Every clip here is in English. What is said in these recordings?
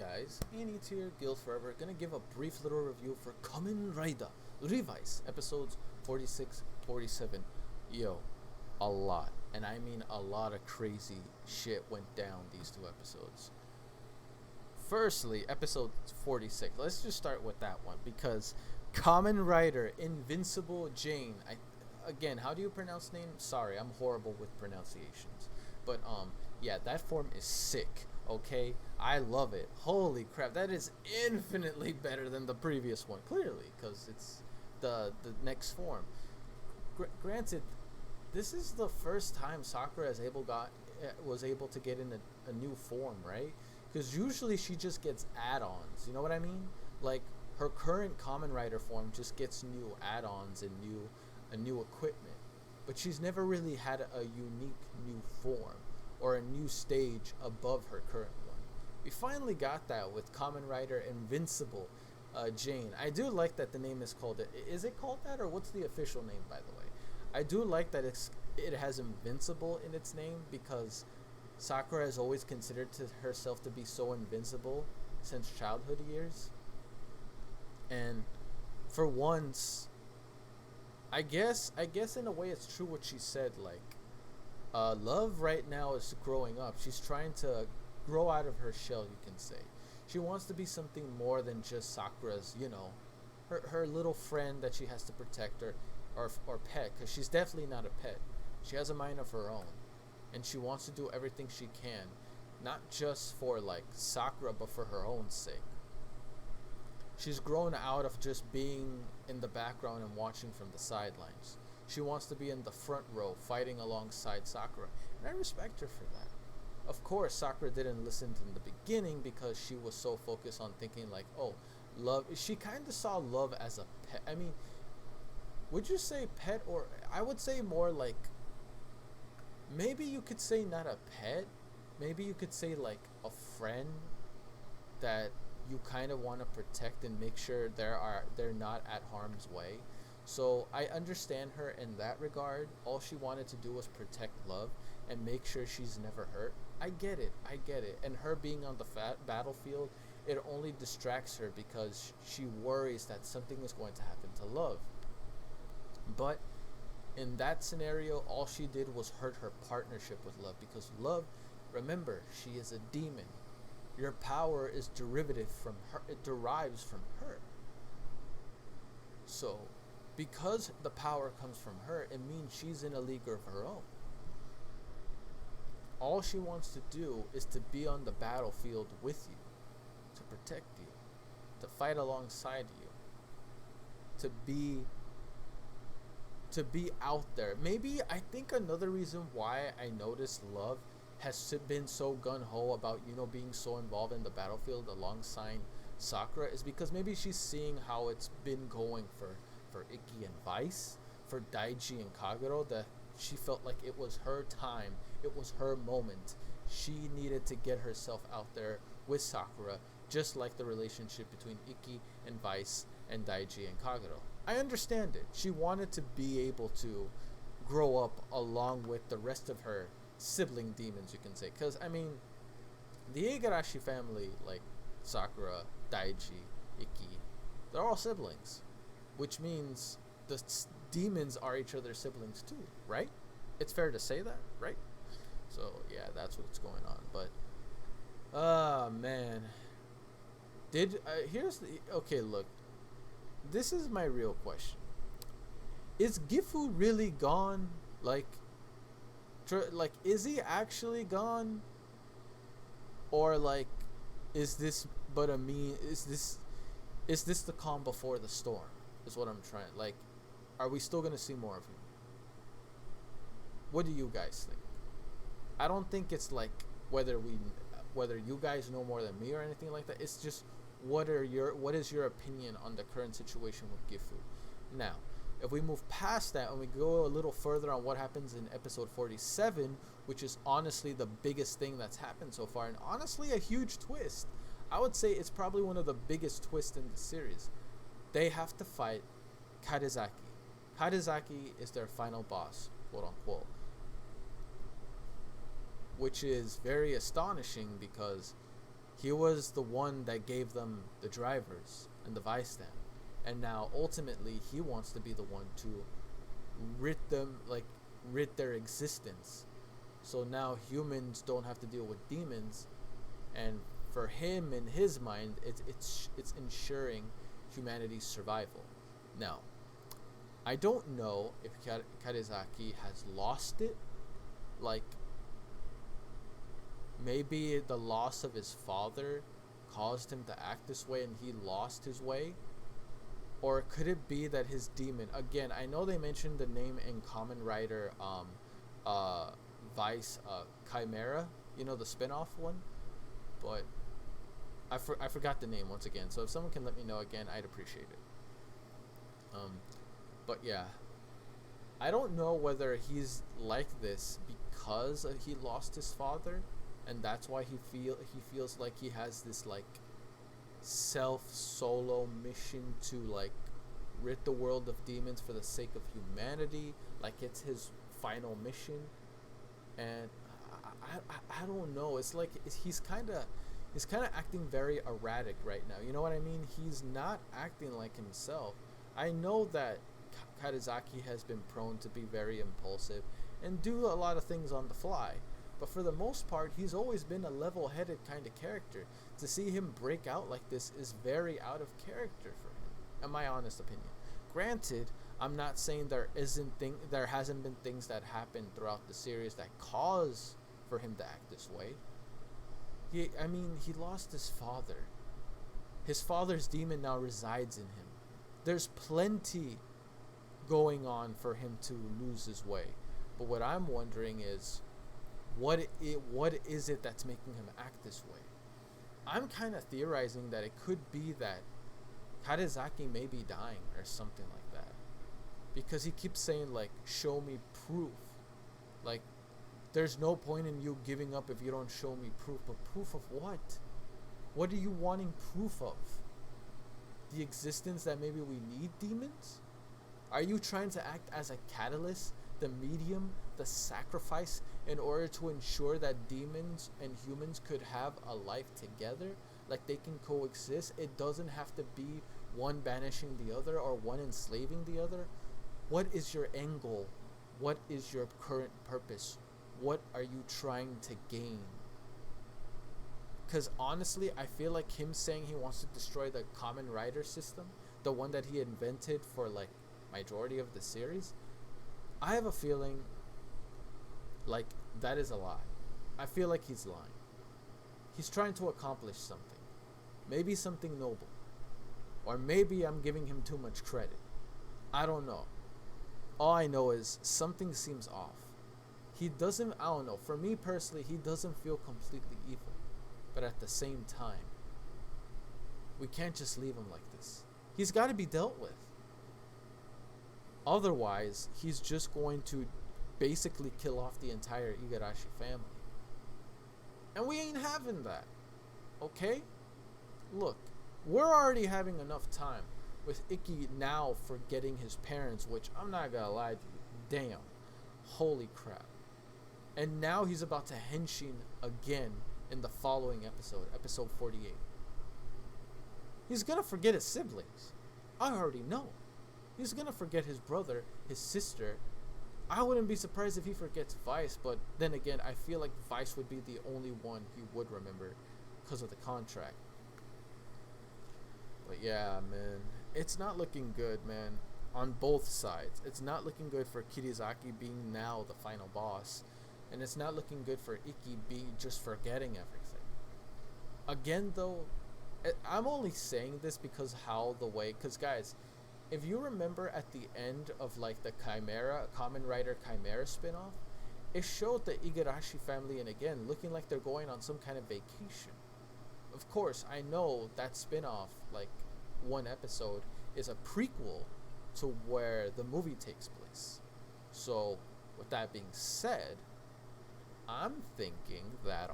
guys, Annie Tier, Guild Forever, gonna give a brief little review for Kamen Rider Revice, episodes 46, 47. Yo, a lot, and I mean a lot of crazy shit went down these two episodes. Firstly, episode 46, let's just start with that one, because Kamen Rider Invincible Jane, again, how do you pronounce name? Sorry, I'm horrible with pronunciations, but yeah, that form is sick. Okay, I love it. Holy crap, that is infinitely better than the previous one. Clearly, because it's the next form. Granted, this is the first time Sakura was able to get in a new form, right? Because usually she just gets add-ons. You know what I mean? Like her current Kamen Rider form just gets new add-ons and new equipment, but she's never really had a unique new form or a new stage above her current one. We finally got that with Kamen Rider Invincible Jane. I do like that the name is called it. Is it called that, or what's the official name, by the way? I do like that it has Invincible in its name, because Sakura has always considered herself to be so invincible since childhood years. And for once, I guess in a way it's true what she said, like, Love right now is growing up. She's trying to grow out of her shell, you can say. She wants to be something more than just Sakura's, her little friend that she has to protect, or pet, because she's definitely not a pet. She has a mind of her own, and she wants to do everything she can, not just for like Sakura, but for her own sake. She's grown out of just being in the background and watching from the sidelines. She wants to be in the front row, fighting alongside Sakura, and I respect her for that. Of course, Sakura didn't listen in the beginning because she was so focused on thinking like, oh, love. She kind of saw love as a pet. I mean, would you say pet, or I would say more like, maybe you could say not a pet, maybe you could say like a friend that you kind of want to protect and make sure they're not at harm's way. So I understand her in that regard. All she wanted to do was protect Love and make sure she's never hurt. I get it. And her being on the battlefield, it only distracts her because she worries that something is going to happen to Love. But in that scenario, all she did was hurt her partnership with Love, because Love, remember, she is a demon. Your power is derivative from her. It derives from her. So, because the power comes from her, it means she's in a league of her own. All she wants to do is to be on the battlefield with you, to protect you, to fight alongside you, to be out there. Maybe I think another reason why I noticed Love has been so gun-ho about, being so involved in the battlefield alongside Sakura is because maybe she's seeing how it's been going for Ikki and Vice, for Daiji and Kagero, that she felt like it was her time, it was her moment. She needed to get herself out there with Sakura, just like the relationship between Ikki and Vice and Daiji and Kagero. I understand it. She wanted to be able to grow up along with the rest of her sibling demons, you can say. Because, I mean, the Igarashi family, like Sakura, Daiji, Ikki, they're all siblings. Which means the demons are each other's siblings too, right? It's fair to say that, right? So, yeah, that's what's going on. But, man. Okay, look. This is my real question. Is Gifu really gone? Like, is he actually gone? Or, like, is this the calm before the storm? Is what I'm trying. Like, are we still gonna see more of him? What do you guys think? I don't think it's like whether you guys know more than me or anything like that. It's just what is your opinion on the current situation with Gifu? Now, if we move past that and we go a little further on what happens in episode 47, which is honestly the biggest thing that's happened so far, and honestly a huge twist. I would say it's probably one of the biggest twists in the series. They have to fight KARIZAKI. KARIZAKI is their final boss, quote unquote. Which is very astonishing because He was the one that gave them the drivers and the Vice stamp. And now ultimately he wants to be the one to rid them, like rid their existence. So now humans don't have to deal with demons, and for him in his mind, it's ensuring humanity's survival. Now, I don't know if Karizaki has lost it, like maybe the loss of his father caused him to act this way and he lost his way, or could it be that his demon, again, I know they mentioned the name in Kamen Rider Vice, Chimera, you know, the spin-off one, but I forgot the name once again, so if someone can let me know again, I'd appreciate it. But yeah, I don't know whether he's like this because he lost his father, and that's why he feels like he has this like solo mission to like rid the world of demons for the sake of humanity, like it's his final mission. And I don't know, it's like he's kind of acting very erratic right now, you know what I mean? He's not acting like himself. I know that Karizaki has been prone to be very impulsive and do a lot of things on the fly, but for the most part he's always been a level-headed kind of character. To see him break out like this is very out of character for him, in my honest opinion. Granted, I'm not saying there hasn't been things that happened throughout the series that cause for him to act this way. He lost his father. His father's demon now resides in him. There's plenty going on for him to lose his way. But what I'm wondering is, what is it that's making him act this way? I'm kind of theorizing that it could be that Karizaki may be dying or something like that. Because he keeps saying, like, show me proof. Like, there's no point in you giving up if you don't show me proof. But proof of what? What are you wanting proof of? The existence that maybe we need demons? Are you trying to act as a catalyst, the medium, the sacrifice, in order to ensure that demons and humans could have a life together? Like they can coexist? It doesn't have to be one banishing the other or one enslaving the other. What is your end goal? What is your current purpose? What are you trying to gain? Because honestly, I feel like him saying he wants to destroy the Kamen Rider system, the one that he invented for like majority of the series, I have a feeling like that is a lie. I feel like he's lying. He's trying to accomplish something. Maybe something noble. Or maybe I'm giving him too much credit. I don't know. All I know is something seems off. He doesn't, I don't know, for me personally, he doesn't feel completely evil. But at the same time, we can't just leave him like this. He's got to be dealt with. Otherwise, he's just going to basically kill off the entire Igarashi family. And we ain't having that. Okay? Look, we're already having enough time with Ikki now forgetting his parents, which I'm not gonna lie to you. Damn. Holy crap. And now he's about to henshin again in the following episode, episode 48. He's gonna forget his siblings. I already know. He's gonna forget his brother, his sister. I wouldn't be surprised if he forgets Vice, but then again, I feel like Vice would be the only one he would remember because of the contract. But yeah, man, it's not looking good, man, on both sides. It's not looking good for Karizaki being now the final boss, and it's not looking good for Ikki being just forgetting everything. Again, though, I'm only saying this because because guys, if you remember at the end of like the Kamen Rider Chimera spinoff, it showed the Igarashi family, and again, looking like they're going on some kind of vacation. Of course, I know that spinoff, like one episode, is a prequel to where the movie takes place. So, with that being said, I'm thinking that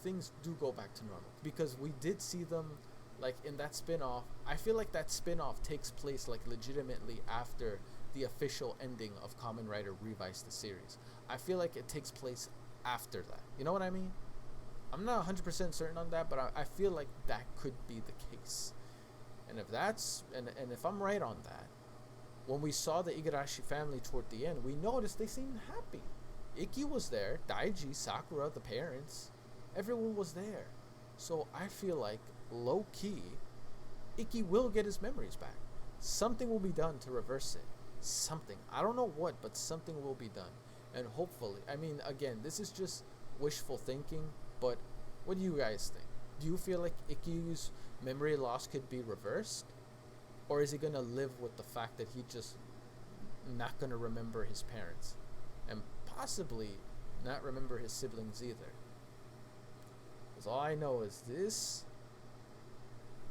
things do go back to normal, because we did see them like in that spin-off. I feel like that spin-off takes place like legitimately after the official ending of Kamen Rider Revice the series. I feel like it takes place after that. You know what I mean? I'm not 100% certain on that, but I feel like that could be the case. And if that's and if I'm right on that, when we saw the Igarashi family toward the end, we noticed they seemed happy. Ikki was there, Daiji, Sakura, the parents, everyone was there. So I feel like low key, Ikki will get his memories back. Something will be done to reverse it. Something. I don't know what, but something will be done. And hopefully, I mean, again, this is just wishful thinking, but what do you guys think? Do you feel like Ikki's memory loss could be reversed? Or is he going to live with the fact that he just not going to remember his parents? And possibly not remember his siblings either. Because all I know is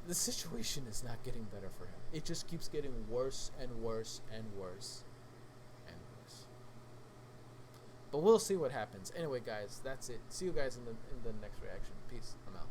the situation is not getting better for him. It just keeps getting worse and worse and worse and worse. But we'll see what happens. Anyway, guys, that's it. See you guys in the next reaction. Peace. I'm out.